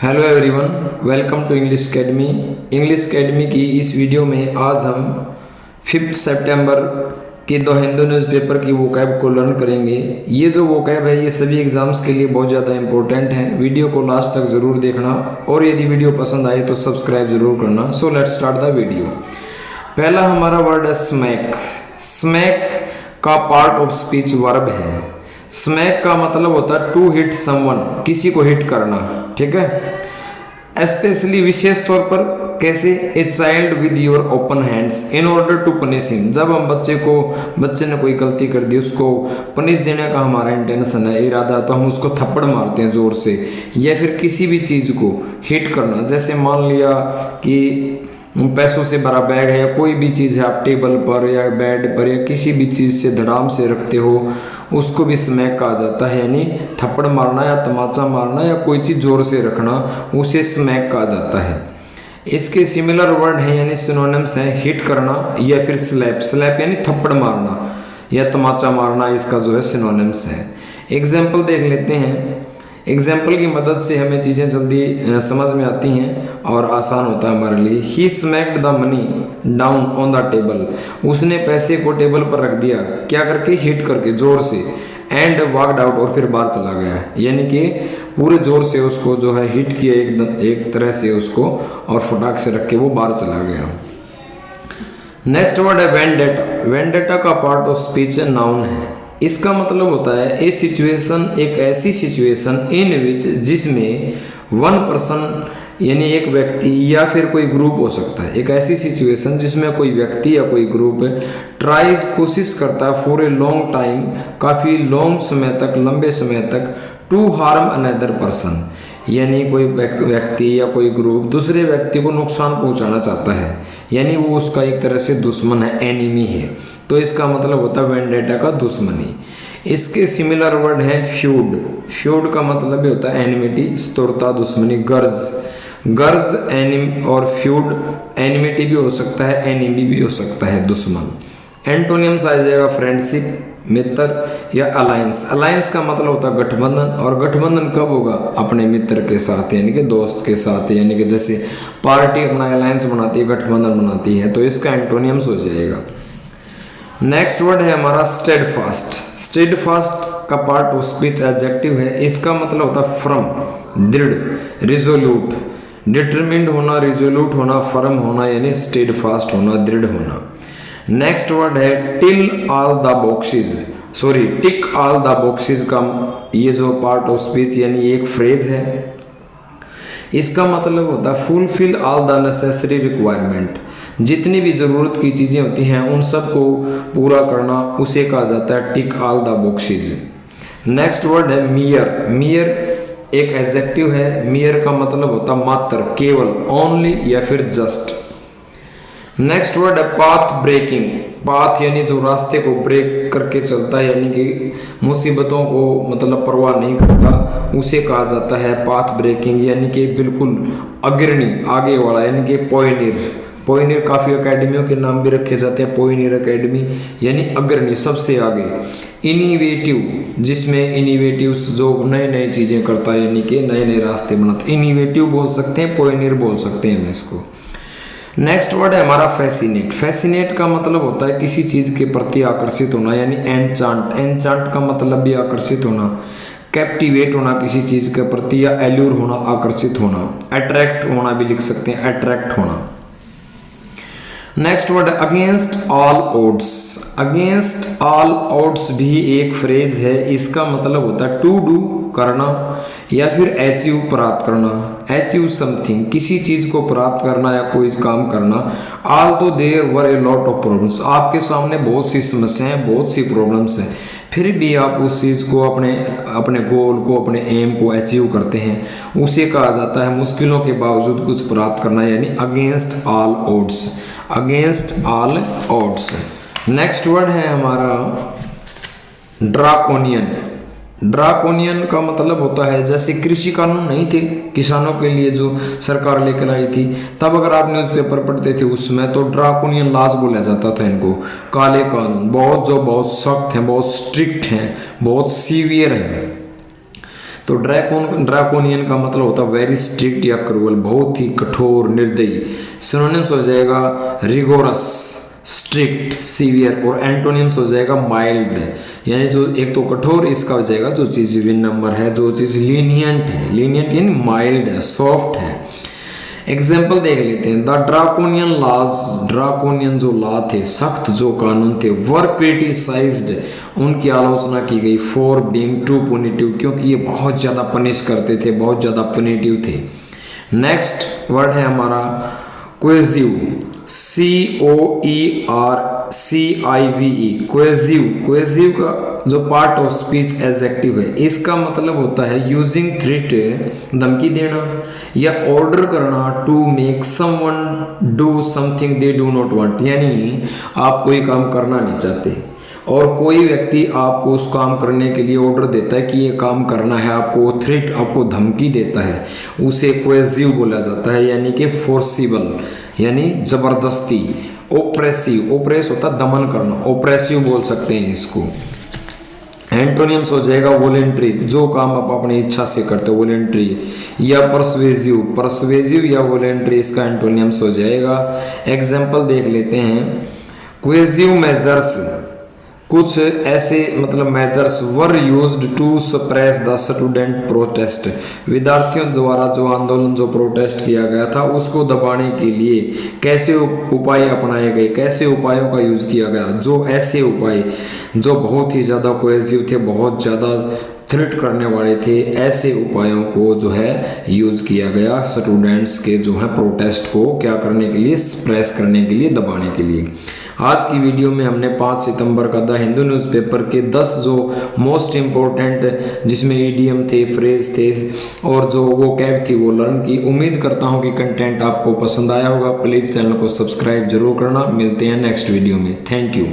Hello everyone, welcome to English academy. English academy की इस video में आज हम 5 सितंबर की द हिंदू न्यूज़पेपर की वोकैब को लर्न करेंगे। ये जो वोकैब है ये सभी एग्जाम्स के लिए बहुत ज़्यादा इंपॉर्टेंट है। वीडियो को लास्ट तक ज़रूर देखना और यदि वीडियो पसंद आए तो सब्सक्राइब ज़रूर करना। So let's start the video. पहला हमारा वर्ड है स्मैक। स्मैक का पार्ट ऑफ स्पीच वर्ब है। स्मैक का मतलब होता है टू हिट समवन, किसी को हिट करना, ठीक है। स्पेशली विशेष तौर पर कैसे, a child with your open hands in order to punish him. जब हम बच्चे ने कोई गलती कर दी, उसको पनिश देने का हमारा इंटेंशन है, इरादा, तो हम उसको थप्पड़ मारते हैं जोर से, या फिर किसी भी चीज़ को हिट करना। जैसे मान लिया कि पैसों से भरा बैग है या कोई भी चीज़ है, आप टेबल पर या बेड पर या किसी भी चीज़ से धड़ाम से रखते हो, उसको भी स्मैक कहा जाता है। यानी थप्पड़ मारना या तमाचा मारना या कोई चीज़ जोर से रखना, उसे स्मैक कहा जाता है। इसके सिमिलर वर्ड हैं यानी सिनोनिम्स हैं, हिट करना या फिर स्लैप। स्लैप यानी थप्पड़ मारना या तमाचा मारना, इसका जो है सिनोनिम्स है। एग्जाम्पल देख लेते हैं। एग्जाम्पल की मदद से हमें चीज़ें जल्दी समझ में आती हैं और आसान होता है हमारे लिए। He smacked the money down on the table. उसने पैसे को टेबल पर रख दिया, क्या करके, हिट करके, जोर से। एंड वॉकड आउट, और फिर बाहर चला गया। यानी कि पूरे जोर से उसको जो है हिट किया एक तरह से उसको, और फटाक से रख के वो बाहर चला गया। नेक्स्ट वर्ड है वेंडेटा। वेंडेटा का पार्ट ऑफ स्पीच नाउन है। इसका मतलब होता है ए सिचुएशन, एक ऐसी सिचुएशन इन विच, जिसमें वन पर्सन यानी एक व्यक्ति या फिर कोई ग्रुप हो सकता है। एक ऐसी सिचुएशन जिसमें कोई व्यक्ति या कोई ग्रुप ट्राइज, कोशिश करता है, फॉर ए लॉन्ग टाइम, काफ़ी लॉन्ग समय तक, लंबे समय तक, टू हार्म अनदर पर्सन। यानी कोई व्यक्ति या कोई ग्रुप दूसरे व्यक्ति को नुकसान पहुंचाना चाहता है, यानी वो उसका एक तरह से दुश्मन है, एनिमी है। तो इसका मतलब होता है वेंडेटा का दुश्मनी। इसके सिमिलर वर्ड है फ्यूड। फ्यूड का मतलब भी होता है एनिमिटी, स्तुरता, दुश्मनी। गर्ज, गर्ज एनिम और फ्यूड एनिमिटी भी हो सकता है, एनिमी भी हो सकता है, दुश्मन। एंटोनियम्स आ जाएगा फ्रेंडशिप, मित्र, या अलायंस। अलायंस का मतलब होता है गठबंधन, और गठबंधन कब होगा, अपने मित्र के साथ यानी कि दोस्त के साथ। यानी कि जैसे पार्टी अपना अलायंस बनाती है, गठबंधन बनाती है, तो इसका एंटोनियम्स हो जाएगा। नेक्स्ट वर्ड है हमारा स्टेडफास्ट। स्टेडफास्ट का पार्ट ऑफ स्पीच एडजेक्टिव है। इसका मतलब होता है फर्म, दृढ़, रिजोल्यूट, डिटरमिन्ड होना, रिजोल्यूट होना, फर्म होना, यानी स्टेडफास्ट होना, दृढ़ होना। नेक्स्ट वर्ड है till all the boxes, sorry tick all the boxes का ये जो पार्ट ऑफ स्पीच यानी एक फ्रेज है। इसका मतलब होता है fulfil all the necessary requirement. जितनी भी ज़रूरत की चीज़ें होती हैं उन सब को पूरा करना, उसे कहा जाता है tick all the boxes. Next word है मियर। मियर एक एडजेक्टिव है। मियर का मतलब होता है मात्र, केवल, ओनली या फिर जस्ट। नेक्स्ट वर्ड है पाथ ब्रेकिंग। पाथ यानी जो रास्ते को ब्रेक करके चलता है, यानी कि मुसीबतों को मतलब परवाह नहीं करता, उसे कहा जाता है पाथ ब्रेकिंग। यानी कि बिल्कुल अग्रणी, आगे वाला, यानी कि पोइनियर। पोइनियर काफ़ी एकेडमियों के नाम भी रखे जाते हैं, पोइनियर एकेडमी यानी अग्रणी, सबसे आगे। इनिवेटिव, जिसमें इनिवेटिव जो नए नए चीज़ें करता है, यानी कि नए नए रास्ते बनाता है, इनिवेटिव बोल सकते हैं, पोइनियर बोल सकते हैं हम इसको। नेक्स्ट वर्ड है हमारा फैसिनेट। फैसिनेट का मतलब होता है किसी चीज़ के प्रति आकर्षित होना, यानी एनचांट। एनचांट का मतलब भी आकर्षित होना, कैप्टिवेट होना किसी चीज़ के प्रति, या एल्यूर होना, आकर्षित होना। अट्रैक्ट होना भी लिख सकते हैं, अट्रैक्ट होना। Next word against all odds. Against all odds भी एक फ्रेज है। इसका मतलब होता है टू डू, करना, या फिर अचीव, प्राप्त करना। अचीव समथिंग, किसी चीज को प्राप्त करना या कोई काम करना। Although there were a lot of problems, आपके सामने बहुत सी समस्याएं, बहुत सी प्रॉब्लम्स हैं, फिर भी आप उस चीज़ को, अपने गोल को, अपने एम को अचीव करते हैं, उसे कहा जाता है मुश्किलों के बावजूद कुछ प्राप्त करना, यानी against all odds. Against all odds. Next word है हमारा ड्राकोनियन। ड्राकोनियन का मतलब होता है जैसे कृषि कानून नहीं थे किसानों के लिए जो सरकार लेकर आई थी, तब अगर आप न्यूज़पेपर पढ़ते थे उसमें, तो ड्राकोनियन लॉज बोला जाता था इनको, काले कानून, बहुत सख्त हैं, बहुत स्ट्रिक्ट हैं, बहुत सीवियर हैं। तो ड्रैकोनियन का मतलब होता है वेरी स्ट्रिक्ट या क्रूअल, बहुत ही कठोर, निर्दयी। सिनोनिम्स हो जाएगा रिगोरस, स्ट्रिक्ट, सीवियर, और एंटोनिम्स हो जाएगा माइल्ड, यानी जो एक तो कठोर, इसका हो जाएगा जो चीज़ विन नंबर है, जो चीज़ लीनियंट है, लीनियंट यानी माइल्ड है, सॉफ्ट है। एग्जाम्पल देख लेते हैं। द ड्राकोनियन लॉज, ड्राकोनियन जो लॉ थे, सख्त जो कानून थे, वर क्रिटिसाइज्ड, उनकी आलोचना की गई, फॉर बीइंग टू पुनिटिव, क्योंकि ये बहुत ज़्यादा पनिश करते थे, बहुत ज़्यादा पुनिटिव थे। नेक्स्ट वर्ड है हमारा क्वेजिव, COERCIVE, क्वेजिव। क्वेजिव का जो पार्ट ऑफ स्पीच एडजेक्टिव है, इसका मतलब होता है यूजिंग थ्रेट, धमकी देना या ऑर्डर करना, to make someone do something they do not want, यानी आप कोई काम करना नहीं चाहते और कोई व्यक्ति आपको उस काम करने के लिए ऑर्डर देता है कि ये काम करना है, आपको थ्रेट, आपको धमकी देता है, उसे क्वेजिव बोला जाता है, यानी कि फोर्सिबल, यानी जबरदस्ती। ओप्रेसिव, ओप्रेस होता है दमन करना, ओप्रेसिव बोल सकते हैं इसको। एंटोनिम्स हो जाएगा वॉलेंट्री, जो काम आप अपनी इच्छा से करते हो, वॉलेंट्री, या परसुएसिव, परसुएसिव या वॉलेंट्री, इसका एंटोनिम्स हो जाएगा। एग्जाम्पल देख लेते हैं। क्वेजिव मेजर्स, कुछ ऐसे मतलब measures were used to suppress the student protest, विद्यार्थियों द्वारा जो आंदोलन, जो प्रोटेस्ट किया गया था, उसको दबाने के लिए कैसे उपाय अपनाए गए, कैसे उपायों का यूज किया गया, जो ऐसे उपाय जो बहुत ही ज़्यादा कोहेसिव थे, बहुत ज़्यादा थ्रेट करने वाले थे, ऐसे उपायों को जो है यूज किया गया स्टूडेंट्स के जो है प्रोटेस्ट को क्या करने के लिए, सप्रेस करने के लिए, दबाने के लिए। आज की वीडियो में हमने 5 सितंबर का द हिंदू न्यूज़पेपर के 10 जो मोस्ट इम्पोर्टेंट, जिसमें ईडियम थे, फ्रेज थे और जो वोकैब थी, वो लर्न की। उम्मीद करता हूँ कि कंटेंट आपको पसंद आया होगा। प्लीज़ चैनल को सब्सक्राइब जरूर करना। मिलते हैं नेक्स्ट वीडियो में। Thank you.